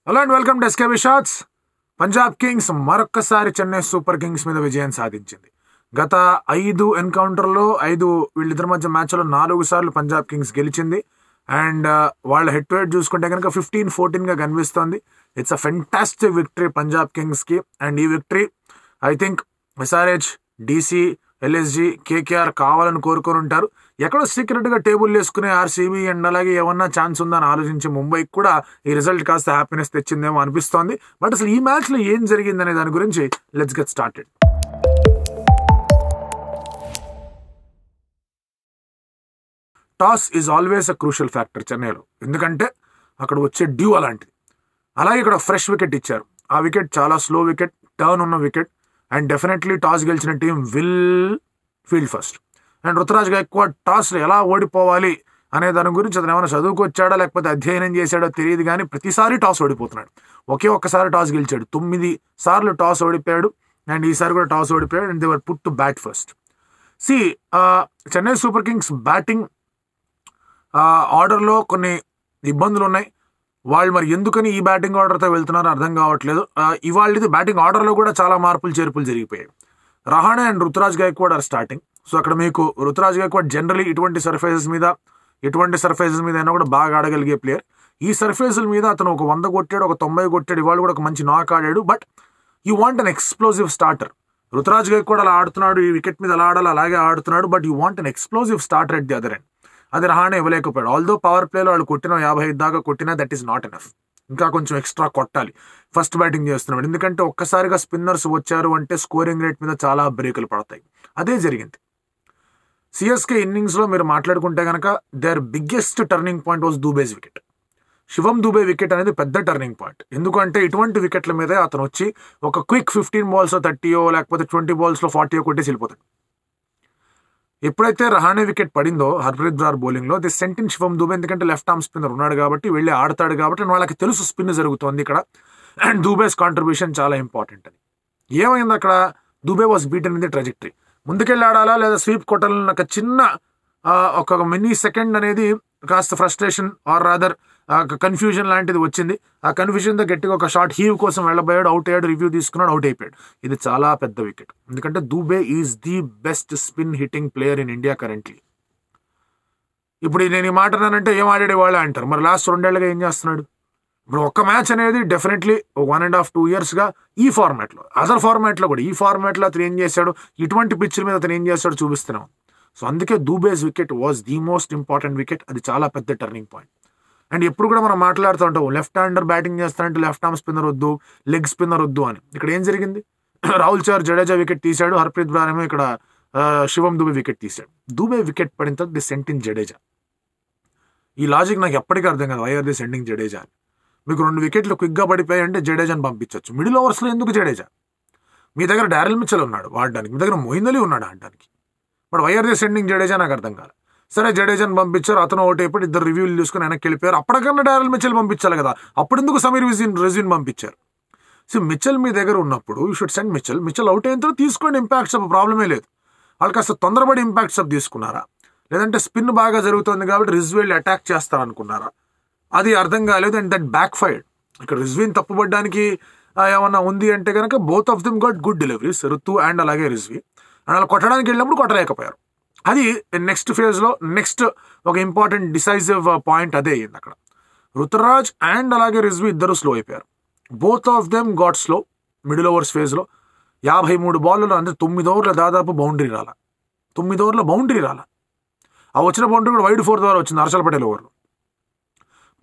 Hello and welcome to SKB shots. Punjab Kings మరొక్కసారి Chennai Super Kings మీద విజయం సాధించింది. గత 5 ఎన్కౌంటర్లో వీళ్ళిద్దరి మధ్య మ్యాచ్లో 4 సార్లు పంజాబ్ కింగ్స్ గెలిచింది. అండ్ వాళ్ళ హెడ్ టు హెడ్ చూసుకుంటే కనుక 15-14గా కనిపిస్తోంది. It's a fantastic victory Punjab కింగ్స్కి. అండ్ ఈ victory I think SRH, DC, LSG, KKR కావాలని కోరుకొని ఉంటారు. ఎక్కడో సీక్రెట్గా టేబుల్ వేసుకునే ఆర్సీబీ అండ్ అలాగే ఏమన్నా ఛాన్స్ ఉందని ఆలోచించి ముంబైకి కూడా ఈ రిజల్ట్ కాస్త హ్యాపీనెస్ తెచ్చిందేమో అనిపిస్తోంది. బట్ అసలు ఈ మ్యాచ్లో ఏం జరిగిందనే దాని గురించి let's get started. Toss is always a crucial factor చెన్నైలో, ఎందుకంటే అక్కడ వచ్చే డ్యూ అలాంటిది. అలాగే ఇక్కడ ఫ్రెష్ వికెట్ ఇచ్చారు. ఆ వికెట్ చాలా స్లో వికెట్, టర్న్ ఉన్న వికెట్. అండ్ డెఫినెట్లీ టాస్ గెలిచిన team will field first. And Ruturaj Gaikwad టాస్లో ఎలా ఓడిపోవాలి అనే దాని గురించి అతను ఏమైనా చదువుకొచ్చాడో లేకపోతే అధ్యయనం చేశాడో తెలియదు, కానీ ప్రతిసారి టాస్ ఓడిపోతున్నాడు. ఒక్కసారి టాస్ గెలిచాడు, 9 సార్లు టాస్ ఓడిపోయాడు. అండ్ ఈసారి కూడా టాస్ ఓడిపోయాడు. And they were put to bat first. Chennai Super Kings batting ఆర్డర్లో కొన్ని ఇబ్బందులు ఉన్నాయి. వాళ్ళు మరి ఎందుకని ఈ బ్యాటింగ్ ఆర్డర్తో వెళ్తున్నారో అర్థం కావట్లేదు. ఇవాళది బ్యాటింగ్ ఆర్డర్లో కూడా చాలా చేర్పులు జరిగిపోయాయి. Rahane and Ruturaj Gaikwad are starting. So అక్కడ మీకు రుతురాజ్ గైక్వాడ్ జనరలీ ఎటువంటి సర్ఫేసెస్ మీద అయినా కూడా బాగా ఆడగలిగే ప్లేయర్. ఈ సర్ఫేసుల మీద అతను ఒక 100 కొట్టాడు, ఒక 90 కొట్టాడు. ఇవాళ కూడా ఒక మంచి నాక్ ఆడాడు. But you want an explosive starter. Ruturaj Gaikwad అలా ఆడుతున్నాడు, ఈ వికెట్ మీద అలా ఆడాలి, అలాగే ఆడుతున్నాడు. But you want an explosive starter at the other end. అది రహానే ఇవ్వలేకపోయాడు. ఆల్దో పవర్ ప్లేలో వాళ్ళు 55 దాకా కొట్టినా దట్ ఈస్ నాట్ ఎనఫ్. ఇంకా కొంచెం ఎక్స్ట్రా కొట్టాలి. ఫస్ట్ బ్యాటింగ్ చేస్తున్నాడు, ఎందుకంటే ఒక్కసారిగా స్పిన్నర్స్ వచ్చారు అంటే స్కోరింగ్ రేట్ మీద చాలా బ్రేకులు పడతాయి. అదే జరిగింది. సిఎస్కే ఇన్నింగ్స్లో మీరు మాట్లాడుకుంటే కనుక their biggest turning point was Dube's wicket. Shivam Dube wicket అనేది పెద్ద టర్నింగ్ పాయింట్. ఎందుకంటే ఇటువంటి వికెట్ల మీదే అతను వచ్చి ఒక క్విక్ 15 బాల్స్ 30 లేకపోతే 20 బాల్స్లో 40 కొట్టేసి వెళ్ళిపోతాడు. ఎప్పుడైతే రహానే వికెట్ పడిందో హర్ప్రీత్ బ్రార్ బౌలింగ్లో, ది సెంటిన్ శివం దూబే, ఎందుకంటే లెఫ్ట్ ఆర్మ్ స్పిన్నర్ ఉన్నాడు కాబట్టి వెళ్ళి ఆడతాడు కాబట్టి వాళ్ళకి తెలుసు స్పిన్ జరుగుతోంది ఇక్కడ. అండ్ దూబేస్ కాంట్రిబ్యూషన్ చాలా ఇంపార్టెంట్ అని. ఏమైంది అక్కడ? Dube was beaten in the trajectory. ముందుకెళ్ళి ఆడాలా లేదా స్వీప్ కొట్టాలన్న ఒక చిన్న ఒక మినీ సెకండ్ అనేది కాస్త ఫ్రస్ట్రేషన్ ఆర్ రాదర్ కన్ఫ్యూజన్ లాంటిది వచ్చింది. ఆ కన్ఫ్యూజన్తో గట్టిగా ఒక షార్ట్ హీవ్ కోసం వెళ్ళబోయాడు, అవుట్ అయ్యాడు, రివ్యూ తీసుకున్నాడు, అవుట్ అయిపోయాడు. ఇది చాలా పెద్ద వికెట్, ఎందుకంటే Dube is the best spin hitting player in India currently. ఇప్పుడు నేను ఈ మాట అన్నానంటే ఏం ఆడాడు వాళ్ళే అంటారు. మరి లాస్ట్ 2 ఏళ్లుగా ఏం చేస్తున్నాడు? ఇప్పుడు ఒక్క మ్యాచ్ అనేది డెఫినెట్లీ 1.5-2 ఇయర్స్గా ఈ ఫార్మాట్లో, అదర్ ఫార్మాట్లో కూడా, ఈ ఫార్మాట్లో అతను ఏం చేశాడు, ఇటువంటి పిచ్ల మీద అతను ఏం చేస్తాడో చూపిస్తున్నాం. సో అందుకే Dube's wicket was the most important wicket. అది చాలా పెద్ద టర్నింగ్ పాయింట్. అండ్ ఎప్పుడు కూడా మనం మాట్లాడుతూ ఉంటాం లెఫ్ట్ హ్యాండర్ బ్యాటింగ్ చేస్తానంటే లెఫ్ట్ ఆర్మ్ స్పిన్నర్ వద్దు, లెగ్ స్పిన్నర్ వద్దు అని. ఇక్కడ ఏం జరిగింది? రాహుల్ చార్ జడేజా వికెట్ తీశాడు, హర్ప్రీత్ బ్రార్ ఏమో ఇక్కడ శివం దూబే వికెట్ తీశాడు. దూబే వికెట్ పడిన తర్వాత ది సెంటింగ్ జడేజా. ఈ లాజిక్ నాకు ఎప్పటికీ అర్థం కాదు, వైఆర్ ది సెండింగ్ జడేజా అని. మీకు 2 వికెట్లు క్విక్గా పడిపోయాయంటే జడేజాని పంపించవచ్చు. మిడిల్ ఓవర్స్లో ఎందుకు జడేజా? మీ దగ్గర డారెల్ మిచెల్ ఉన్నాడు ఆడడానికి, మీ దగ్గర మొయిన్ అలీ ఉన్నాడు ఆడడానికి. But why are they sending Jadeja నాకు అర్థం కాదు. సరే జడేజాని పంపించారు, అతను అవుట్ అయిపోయి 2 రివ్యూలు తీసుకుని వెనక్కి వెళ్ళిపోయారు. అప్పటికన్నా డారెల్ మిచెల్ పంపించాలి కదా, అప్పుడు ఎందుకు సమీర్ రెజ్విన్ పంపించారు? సో మిచెల్ మీ దగ్గర ఉన్నప్పుడు you should send Mitchell out అయిన తర్వాత తీసుకోండి, ఇంపాక్ట్ సబ్ ప్రాబ్లమే లేదు. వాళ్ళు కాస్త తొందరపడి ఇంపాక్ట్ సబ్ తీసుకున్నారా, లేదంటే స్పిన్ బాగా జరుగుతుంది కాబట్టి రిజ్వీల్ అటాక్ చేస్తారనుకున్నారా? అది అర్థం కాలేదు. And that back fired. ఇక్కడ రిజ్వీన్ తప్పుపడడానికి ఏమన్నా ఉంది అంటే కనుక both of them got good deliveries, రుతు అండ్ అలాగే రిజ్వీ. అండ్ అలా కొట్టడానికి వెళ్ళినప్పుడు కొట్టలేకపోయారు. అది నెక్స్ట్ ఫేజ్లో నెక్స్ట్ ఒక ఇంపార్టెంట్ డిసైజివ్ పాయింట్ అదే అయ్యింది అక్కడ. రుతురాజ్ అండ్ అలాగే రిజ్వీ ఇద్దరు స్లో అయిపోయారు. Both of them got slow middle overs ఫేజ్లో. 53 బాల్లో అంటే 9 ఓవర్ల దాదాపు బౌండరీ రాల. 9 ఓవర్ల బౌండరీ రాల. ఆ వచ్చిన బౌండరీ కూడా వైడ్ 4 ద్వారా వచ్చింది హర్షల్ పటేల్ ఓవర్లో.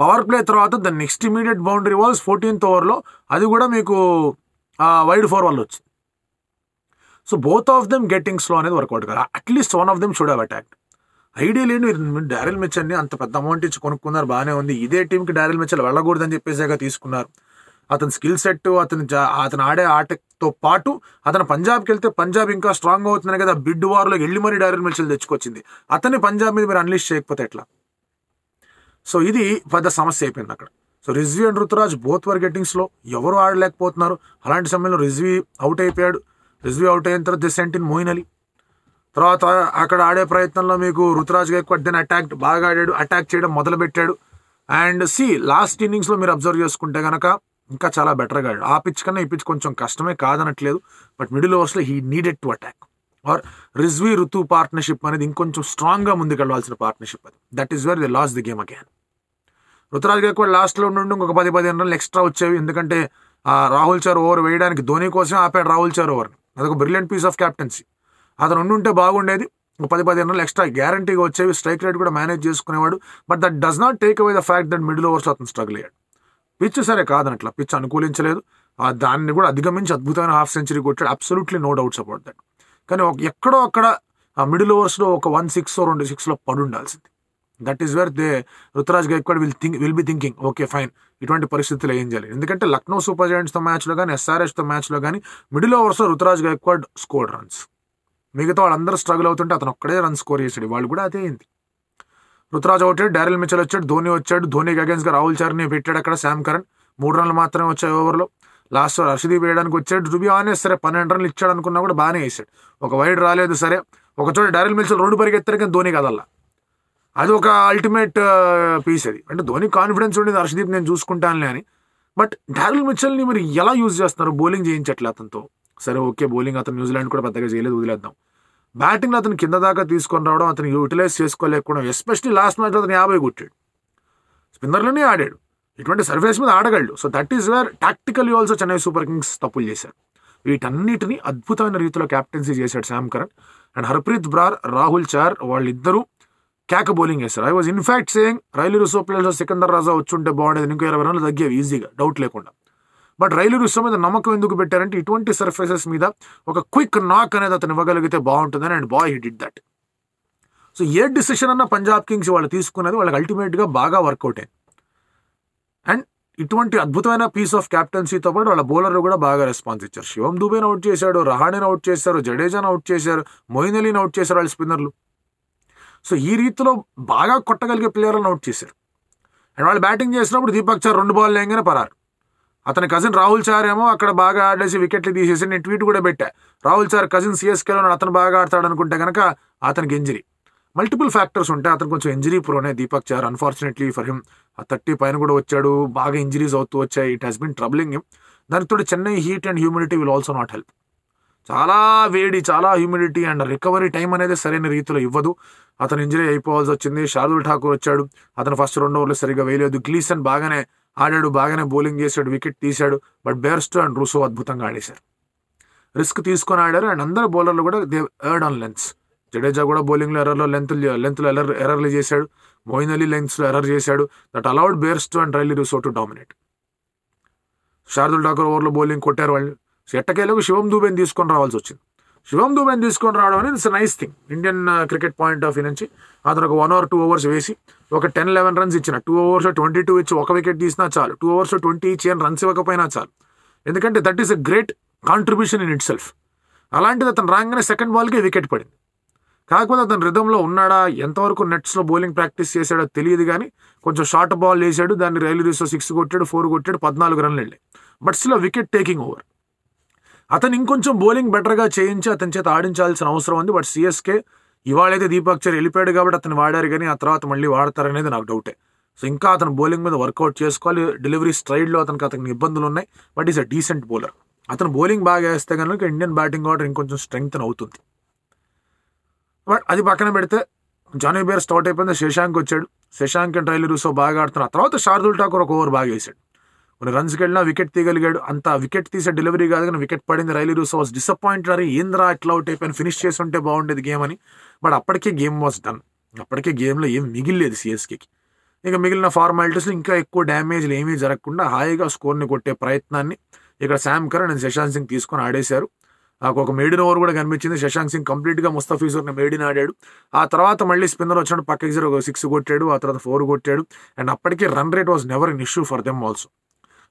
పవర్ ప్లే తర్వాత the next immediate boundary was 14th ఓవర్లో, అది కూడా మీకు వైడ్ 4 వల్ల వచ్చింది. So both of them getting slow అనేది వర్కౌట్ కదా. At least one of them should have attacked. Idea లేని డారెల్ మిచెల్ని అంత పెద్ద అమౌంట్ ఇచ్చి కొనుక్కున్నారు, బాగానే ఉంది. ఇదే టీంకి డారెల్ మిచెల్ వెళ్ళకూడదని చెప్పేసాక తీసుకున్నారు. అతని స్కిల్ సెట్, అతను ఆడే ఆటతో పాటు అతను పంజాబ్కి వెళ్తే పంజాబ్ ఇంకా స్ట్రాంగ్ అవుతుందని కదా బిడ్ వార్లో వెళ్ళి మరీ డారెల్ మిచెల్ తెచ్చుకొచ్చింది. అతన్ని పంజాబ్ మీద మీరు అన్లీష్ చేయకపోతే ఎట్లా? సో ఇది పెద్ద సమస్య అయిపోయింది అక్కడ. So Rizvi and Ruturaj both were getting slow, ఎవరు ఆడలేకపోతున్నారు. అలాంటి సమయంలో రిజ్వీ అవుట్ అయిపోయాడు. రిజ్వీ అవుట్ అయిన తర్వాత ది సెంటిన్ మొయిన్ అలీ. తర్వాత అక్కడ ఆడే ప్రయత్నంలో మీకు రుతురాజ్ గైక్వాడ్ దెన్ బాగా ఆడాడు, అటాక్ చేయడం మొదలుపెట్టాడు. అండ్ లాస్ట్ ఇన్నింగ్స్లో మీరు అబ్జర్వ్ చేసుకుంటే కనుక ఇంకా చాలా బెటర్గా ఆడాడు. ఆ పిచ్ కన్నా ఈ పిచ్ కొంచెం కష్టమే కాదనట్లేదు, బట్ మిడిల్ ఓవర్స్లో హీ నీడెడ్ టు అటాక్. ఆర్ రిజ్వీ ఋతు పార్ట్నర్షిప్ అనేది ఇంకొంచెం స్ట్రాంగ్గా ముందుకెళ్ళాల్సిన పార్ట్నర్షిప్ అది. That is where they lost the game again. Ruturaj Gaikwad లాస్ట్లో నుండి ఇంకొక 10-15 రన్లు ఎక్స్ట్రా వచ్చేవి, ఎందుకంటే రాహుల్ చార్ ఓవర్ వేయడానికి ధోని కోసం ఆపాడు రాహుల్ చార్ ఓవర్ని. అదొక బ్రిలియంట్ పీస్ ఆఫ్ క్యాప్టెన్సీ. అతను ఉండుంటే బాగుండేది, 10-15 రన్లు ఎక్స్ట్రా గ్యారంటీగా వచ్చేవి, స్ట్రైక్ రేట్ కూడా మేనేజ్ చేసుకునేవాడు. But that does not take away the fact that middle ఓవర్స్లో అతను స్ట్రగుల్ అయ్యాడు. పిచ్ సరే కాదనట్లా, పిచ్ అనుకూలించలేదు, దాన్ని కూడా అధిగమించి అద్భుతమైన హాఫ్ సెంచరీ కొట్టాడు, absolutely no doubts about that. కానీ ఎక్కడో అక్కడ ఆ మిడిల్ ఓవర్స్లో ఒక 1 6 2 6 పడి ఉండాల్సింది. That is where Ruturaj Gaikwad will be thinking okay fine, ఇటువంటి పరిస్థితుల్లో ఏం చేయాలి. ఎందుకంటే లక్నో సూపర్ జైంట్స్తో మ్యాచ్లో కానీ ఎస్ఆర్హెచ్తో మ్యాచ్లో కానీ మిడిల్ ఓవర్స్లో రుతురాజ్ గైక్వాడ్ స్కోర్ రన్స్. మిగతా వాళ్ళందరూ స్ట్రగుల్ అవుతుంటే అతను ఒక్కడే రన్ స్కోర్ చేసాడు. వాళ్ళు కూడా అదే అయింది. రుతురాజ్ అవుట్ అయ్యాడు, డారెల్ మిచెల్ వచ్చాడు, ధోని వచ్చాడు, ధోనికి అగేన్స్గా రాహుల్ చార్ని పెట్టాడు. అక్కడ శామ్ కరణ్ 3 రన్లు మాత్రమే వచ్చాయి ఓవర్లో. లాస్ట్ హర్షదీప్ వేయడానికి వచ్చాడు, టు బి ఆనెస్ట్ సరే 12 రన్లు ఇచ్చాడు అనుకున్నా కూడా బాగానే వేసాడు. ఒక వైడ్ రాలేదు సరే, ఒక చోట డారెల్ మిచెల్ 2 పరిగెత్తారు కానీ ధోని కదల్లా. అది ఒక అల్టిమేట్ పీస్ అది. అంటే ధోని కాన్ఫిడెన్స్ ఉండేది హర్షదీప్ నేను చూసుకుంటానులే అని. బట్ డారెల్ మిచెల్ని మీరు ఎలా యూజ్ చేస్తున్నారు? బౌలింగ్ చేయించట్లే అతనితో. సరే ఓకే, బౌలింగ్ అతను న్యూజిలాండ్ కూడా పెద్దగా చేయలేదు, వదిలేద్దాం. బ్యాటింగ్లో అతను కింద దాకా తీసుకొని రావడం, అతను యూటిలైజ్ చేసుకోలేకపోవడం, ఎస్పెషల్లీ లాస్ట్ మ్యాచ్లో అతను 50 కొట్టాడు. స్పిన్నర్లోనే ఆడాడు, ఇటువంటి సర్ఫేస్ మీద ఆడగలడు. So that is where tactically also Chennai Super Kings తప్పులు చేశారు. వీటన్నిటిని అద్భుతమైన రీతిలో క్యాప్టెన్సీ చేశాడు Sam Curran. And Harpreet Brar, Rahul Chahar వాళ్ళిద్దరూ కేక బౌలింగ్ చేశారు. I was in fact saying Rilee Rossouw players Sikandar Raza వచ్చుంటే బాగుండేది, ఇంకో 20 రన్లు తగ్గేవి ఈజీగా, డౌట్ లేకుండా. బట్ రైలీ రుసో మీద నమ్మకం ఎందుకు పెట్టారంటే ఇటువంటి సర్ఫేసెస్ మీద ఒక క్విక్ నాక్ అనేది అతను ఇవ్వగలిగితే బాగుంటుందని. And bye he did that. So A decision అన్నా పంజాబ్ కింగ్స్ వాళ్ళు తీసుకున్నది వాళ్ళకి అల్టిమేట్గా బాగా వర్కౌట్ అయింది. అండ్ ఇటువంటి అద్భుతమైన పీస్ ఆఫ్ క్యాప్టెన్సీతో పాటు వాళ్ళ బౌలర్లు కూడా బాగా రెస్పాన్స్ ఇచ్చారు. శివం దుబేని అవుట్ చేశాడు, రహానేని అవుట్ చేశారు, జడేజాని అవుట్ చేశారు, మొయిన్ అలీని అవుట్ చేశారు వాళ్ళ స్పిన్నర్లు. సో ఈ రీతిలో బాగా కొట్టగలిగే ప్లేయర్లను అవుట్ చేశారు. అండ్ వాళ్ళు బ్యాటింగ్ చేసినప్పుడు దీపక్ చార్ 2 బాల్ లేగానే పరారు. అతని కజిన్ రాహుల్ చార్ ఏమో అక్కడ బాగా ఆడేసి వికెట్లు తీసేసి నేను ట్వీట్ కూడా పెట్టా, రాహుల్ చార్ కజిన్ సిఎస్కేలో అతను బాగా ఆడతాడు అనుకుంటే కనుక అతనికి ఇంజరీ, మల్టిపుల్ ఫ్యాక్టర్స్ ఉంటాయి. అతను కొంచెం injury prone Deepak Chahar, unfortunately for him. 30 పైన కూడా వచ్చాడు, బాగా ఇంజరీస్ అవుతూ వచ్చాయి. It has been troubling him. దానితో Chennai heat and humidity will also not help. చాలా వేడి, చాలా హ్యూమిడిటీ అండ్ రికవరీ టైం అనేది సరైన రీతిలో ఇవ్వదు. అతను ఇంజరీ అయిపోవాల్సి వచ్చింది. శార్దుల్ ఠాకూర్ వచ్చాడు, అతను ఫస్ట్ 2 ఓవర్లు సరిగ్గా వేయలేదు. గ్లీసన్ బాగానే ఆడాడు, బాగానే బౌలింగ్ చేశాడు, వికెట్ తీశాడు. బట్ బేర్స్టో అండ్ రూసో అద్భుతంగా ఆడేశారు, రిస్క్ తీసుకొని ఆడారు. అండ్ అందరు బౌలర్లు కూడా దే ఎర్డ్ ఆన్ లెన్స్. జడేజా కూడా బౌలింగ్లో ఎర్రర్లో లెంత్లో ఎర్రర్లు చేశాడు, మొయిన్ అలీ లెంత్స్లో ఎర్రర్ చేశాడు. That allowed Bairstow and Riley Russo to dominate. Shardul Thakur ఓవర్లో బౌలింగ్ కొట్టారు వాళ్ళు. ఎట్టకేలకు శివం దూబేని తీసుకొని రావాల్సి వచ్చింది. శివం దూబేని తీసుకొని రావడం అనేది it's nice thing Indian cricket point of view నుంచి. అతను ఒక 1 or 2 ఓవర్స్ వేసి ఒక 10-11 రన్స్ ఇచ్చిన, 2 ఓవర్స్ 22 ఇచ్చి ఒక వికెట్ తీసినా చాలు, 2 ఓవర్స్ 20 ఇచ్చి అని రన్స్ ఇవ్వకపోయినా చాలు. ఎందుకంటే that is a great contribution in it self. అలాంటిది అతను రాగానే సెకండ్ బాల్కి వికెట్ పడింది. కాకపోతే అతను రిథంలో ఉన్నాడా, ఎంతవరకు నెట్స్లో బౌలింగ్ ప్రాక్టీస్ చేశాడో తెలియదు కానీ కొంచెం షార్ట్ బాల్ వేసాడు, దాన్ని రైలీ రూసో 6 కొట్టాడు, 4 కొట్టాడు, 14 రన్లు వెళ్ళాయి. But still wicket taking over. అతను ఇంకొంచెం బౌలింగ్ బెటర్గా చేయించి అతని చేత ఆడించాల్సిన అవసరం ఉంది. బట్ సిఎస్కే ఇవాళైతే దీపక్ చార్ వెళ్ళిపోయాడు కాబట్టి అతను వాడారు, కానీ ఆ తర్వాత మళ్ళీ వాడతారనేది నాకు డౌటే. సో ఇంకా అతను బౌలింగ్ మీద వర్కౌట్ చేసుకోవాలి. డెలివరీ స్ట్రైడ్లో అతనికి ఇబ్బందులు ఉన్నాయి. But is a decent bowler. అతను బౌలింగ్ బాగా వేస్తే కనుక ఇండియన్ బ్యాటింగ్ ఆర్డర్ ఇంకొంచెం స్ట్రెంగ్త్ అవుతుంది. బట్ అది పక్కన పెడితే జానీ బేర్ స్టార్ట్ అయిపోయింది, శశాంక్ వచ్చాడు. శశాంక్ అండ్ రైలీ రూసో బాగా ఆడుతున్నారు. ఆ తర్వాత శార్దుల్ ఠాకూర్ ఒక ఓవర్ బాగా వేసాడు, కొన్ని రన్స్కి వెళ్ళినా వికెట్ తీయగలిగాడు. అంత వికెట్ తీసే డెలివరీ కాదు కానీ వికెట్ పడింది. రైలీ రూసో వాస్ డిసప్పాయింటెడ్, అరే ఏంద్రా ఇట్లా అవుట్ అయిపోయిన, ఫినిష్ చేసి ఉంటే బాగుండేది గేమ్ అని. బట్ అప్పటికే గేమ్ వాస్ డన్. అప్పటికే గేమ్లో ఏం మిగిలేదు సిఎస్కేకి. ఇక మిగిలిన ఫార్మాలిటీస్లో ఇంకా ఎక్కువ డ్యామేజ్లు ఏమీ జరగకుండా హాయిగా స్కోర్ని కొట్టే ప్రయత్నాన్ని ఇక్కడ Sam Curran and Shashank Singh తీసుకొని ఆడేశారు. నాకు ఒక మేడిన్ ఓవర్ కూడా కనిపించింది. శశాంక్ సింగ్ కంప్లీట్గా ముస్తఫీజుర్ని మేడిన్ ఆడాడు. ఆ తర్వాత మళ్ళీ స్పిన్నర్ వచ్చినప్పుడు పక్కకి ఒక 6 కొట్టాడు, ఆ తర్వాత 4 కొట్టాడు. అండ్ అప్పటికే run rate was never in issue for them also.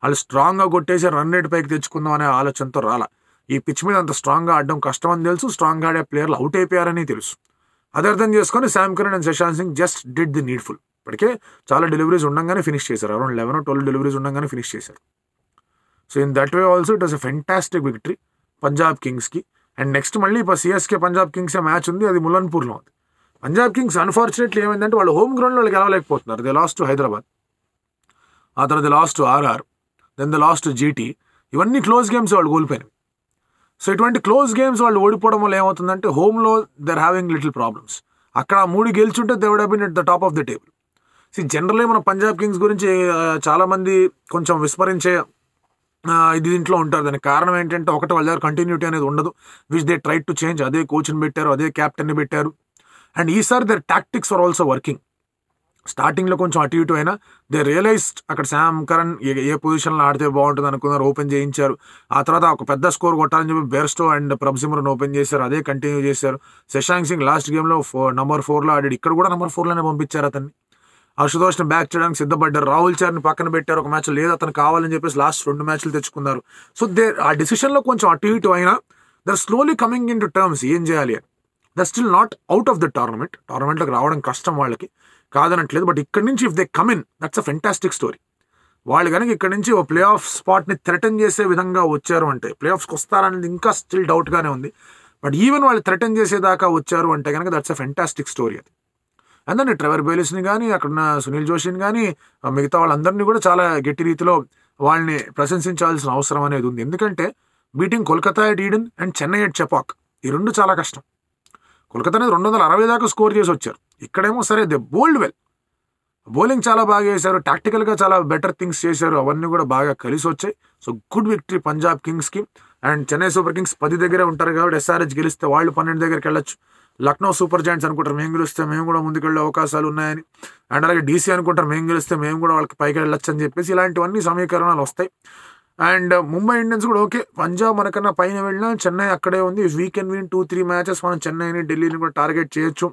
వాళ్ళు స్ట్రాంగ్గా కొట్టేసి రన్ రేట్ పైకి తెచ్చుకుందాం అనే ఆలోచనతో రాలా. ఈ పిచ్ మీద అంత స్ట్రాంగ్గా ఆడడం కష్టం అని తెలుసు, స్ట్రాంగ్గా ఆడే ప్లేయర్లు అవుట్ అయిపోయారని తెలుసు. అది అర్థం చేసుకొని Sam Curran and Shashank Singh just did the needful. ఇప్పటికే చాలా డెలివరీస్ ఉండగానే ఫినిష్ చేశారు, అరౌండ్ 11 or 12 డెలివరీస్ ఉండగానే ఫినిష్ చేశారు. So in that way also it was a fantastic victory Punjab కింగ్స్కి. అండ్ నెక్స్ట్ మళ్ళీ ఇప్పుడు సిఎస్కే పంజాబ్ కింగ్స్ మ్యాచ్ ఉంది, అది ములన్పూర్లో ఉంది. పంజాబ్ కింగ్స్ అన్ఫార్చునేట్లీ ఏమైందంటే వాళ్ళు హోమ్ గ్రౌండ్లో వాళ్ళు గెలవలేకపోతున్నారు. దే లాస్ట్ టు హైదరాబాద్, ఆ తర్వాత they lost to RR. Then they lost GT. ఇవన్నీ క్లోజ్ గేమ్స్ వాళ్ళు కోల్పోయినాయి. సో ఇటువంటి క్లోజ్ గేమ్స్ వాళ్ళు ఓడిపోవడం వల్ల ఏమవుతుందంటే హోమ్లో దర్ హ్యావింగ్ లిటిల్ ప్రాబ్లమ్స్. అక్కడ 3 గెలుచుంటే they would have been at the top of the table. Generally మన పంజాబ్ కింగ్స్ గురించి చాలామంది కొంచెం విస్మరించే దీంట్లో ఉంటారు. దానికి కారణం ఏంటంటే ఒకటి వాళ్ళ దగ్గర కంటిన్యూటీ అనేది ఉండదు, which they try to change. అదే కోచ్ని పెట్టారు, అదే క్యాప్టెన్ని పెట్టారు. అండ్ ఈసారి their tactics are also working. స్టార్టింగ్లో కొంచెం అటు ఇటు అయినా దే రియలైజ్డ్ అక్కడ శామ్ కరణ్ ఏ పొజిషన్లో ఆడితే బాగుంటుంది అనుకున్నారు, ఓపెన్ చేయించారు. ఆ తర్వాత ఒక పెద్ద స్కోర్ కొట్టాలని చెప్పి బెర్స్టో అండ్ ప్రభ్సిమ్రన్ ఓపెన్ చేశారు, అదే కంటిన్యూ చేశారు. శశాంక్ సింగ్ లాస్ట్ గేమ్లో నంబర్ 4లో ఆడాడు, ఇక్కడ కూడా నంబర్ 4లోనే పంపించారు అతన్ని. అశుతోష్ని బ్యాక్ చేయడానికి సిద్ధపడ్డారు. రాహుల్ చర్ని పక్కన పెట్టారు ఒక మ్యాచ్, లేదు అతను కావాలని చెప్పేసి లాస్ట్ 2 మ్యాచ్లు తెచ్చుకున్నారు. సో ఆ డిసిషన్లో కొంచెం అటు ఇటు అయినా they're slowly coming in to terms ఏం చేయాలి అని. They're still not out of the టోర్నమెంట్లోకి రావడం కష్టం వాళ్ళకి, కాదనట్లేదు. బట్ ఇక్కడ నుంచి if they come in, that's a fantastic story. వాళ్ళు కనుక ఇక్కడ నుంచి ఓ ప్లే ఆఫ్ స్పాట్ని థ్రెటన్ చేసే విధంగా వచ్చారు అంటే, ప్లే ఆఫ్స్కి వస్తారనేది ఇంకా స్టిల్ డౌట్గానే ఉంది. బట్ ఈవెన్ వాళ్ళు థ్రెటన్ చేసేదాకా వచ్చారు అంటే కనుక దట్స్ అ ఫెంటాస్టిక్ స్టోరీ అది. అందుకని ట్రెవర్ బేలిస్ని కానీ, అక్కడున్న సునీల్ జోషిని కానీ, మిగతా వాళ్ళందరినీ కూడా చాలా గట్టి రీతిలో వాళ్ళని ప్రశంసించాల్సిన అవసరం అనేది ఉంది. ఎందుకంటే beating Kolkata at Eden and Chennai at Chepauk, ఈ 2 చాలా కష్టం. కోల్కతా అనేది 260 దాకా స్కోర్ చేసి వచ్చారు. ఇక్కడేమో సరే దే బోల్డ్ వెల్, బౌలింగ్ చాలా బాగా చేశారు, టాక్టికల్గా చాలా బెటర్ థింగ్స్ చేశారు, అవన్నీ కూడా బాగా కలిసి వచ్చాయి. సో గుడ్ విక్టరీ పంజాబ్ కింగ్స్కి. అండ్ చెన్నై సూపర్ కింగ్స్ 10 దగ్గరే ఉంటారు కాబట్టి ఎస్ఆర్హెచ్ గెలిస్తే వాళ్ళు 12 దగ్గరికి వెళ్ళొచ్చు. లక్నో సూపర్ జాయింట్స్ అనుకుంటారు మేము గెలిస్తే మేము కూడా ముందుకెళ్ళే అవకాశాలు ఉన్నాయని. అండ్ అలాగే డీసీ అనుకుంటారు మేము గెలిస్తే మేము కూడా వాళ్ళకి పైకి వెళ్ళొచ్చు అని చెప్పేసి ఇలాంటివన్నీ సమీకరణాలు వస్తాయి. అండ్ ముంబై ఇండియన్స్ కూడా ఓకే, పంజాబ్ మనకన్నా పైన వెళ్ళినా చెన్నై అక్కడే ఉంది. వీ కెన్ విన్ 2-3 మ్యాచెస్, మనం చెన్నైని ఢిల్లీని కూడా టార్గెట్ చేయొచ్చు.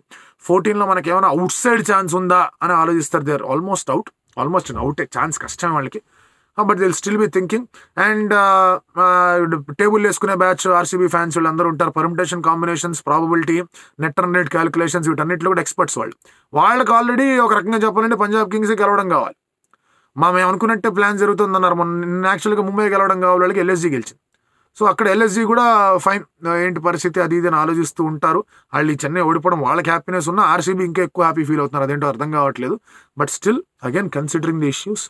14లో మనకి ఏమైనా అవుట్ సైడ్ ఛాన్స్ ఉందా అని ఆలోచిస్తారు. They are almost out chance కష్టం వాళ్ళకి. But they will still be thinking. And table వేసుకునే బ్యాచ్ ఆర్సీబీ ఫ్యాన్స్ వీళ్ళందరూ ఉంటారు. Permutation combinations, probability, net run rate calculations, వీటన్నిటిలో కూడా ఎక్స్పర్ట్స్ వాళ్ళకి ఆల్రెడీ ఒక రకంగా చెప్పాలంటే పంజాబ్ కింగ్స్ గెలవడం కావాలి. మేము అనుకున్నట్టే ప్లాన్ జరుగుతుందన్నారు. మొన్న యాక్చువల్గా ముంబై గెలవడం కావాలి, వాళ్ళకి ఎల్ఎస్జీ గెలిచింది. సో అక్కడ ఎల్ఎస్జీ కూడా ఫైన్, ఏంటి పరిస్థితి అది ఇది అని ఆలోచిస్తూ ఉంటారు. వాళ్ళు ఈ చెన్నై ఓడిపోవడం వాళ్ళకి హ్యాపీనెస్ ఉన్న, ఆర్సీబీ ఇంకా ఎక్కువ హ్యాపీ ఫీల్ అవుతున్నారు, అదేంటో అర్థం కావట్లేదు. But still again considering the issues,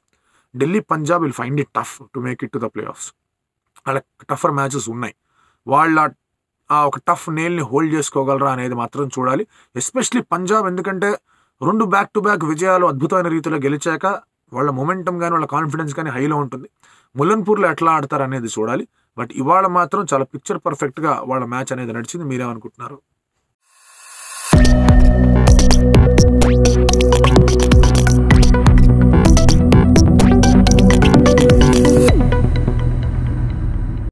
Delhi Punjab will find it tough to make it to the play offs. వాళ్ళ టఫర్ మ్యాచెస్ ఉన్నాయి. వాళ్ళ ఒక టఫ్ నేల్ని హోల్డ్ చేసుకోగలరా అనేది మాత్రం చూడాలి. ఎస్పెషలీ పంజాబ్, ఎందుకంటే 2 బ్యాక్ టు బ్యాక్ విజయాలు అద్భుతమైన రీతిలో గెలిచాక వాళ్ళ మొమెంటం కానీ వాళ్ళ కాన్ఫిడెన్స్ కానీ హైలో ఉంటుంది. ముల్లన్పూర్లో ఎట్లా ఆడతారు అనేది చూడాలి. బట్ ఇవాళ మాత్రం చాలా పిక్చర్ పర్ఫెక్ట్గా వాళ్ళ మ్యాచ్ అనేది నడిచింది. మీరేమనుకుంటున్నారు?